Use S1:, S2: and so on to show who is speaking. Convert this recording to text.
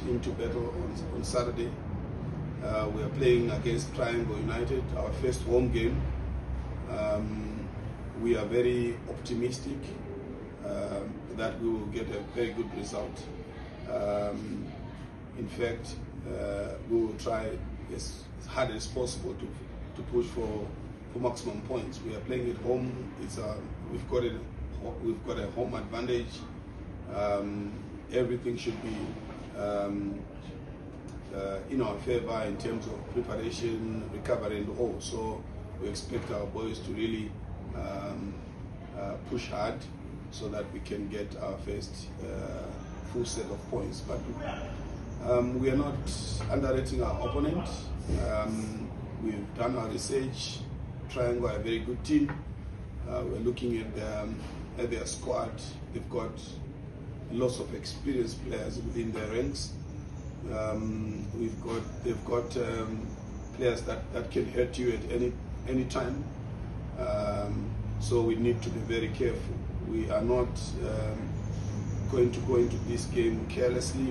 S1: into battle on Saturday. We are playing against Triangle United, our first home game. We are very optimistic that we will get a very good result. In fact, we will try as hard as possible to push for maximum points. We are playing at home. We've got a home advantage. Everything should be in our favor in terms of preparation, recovery, and all. So we expect our boys to really push hard so that we can get our first full set of points. But we are not underrating our opponent. We've done our research. Triangle are a very good team. We're looking at their squad. They've got lots of experienced players within their ranks. They've got players that can hurt you at any time. So we need to be very careful. We are not going to go into this game carelessly.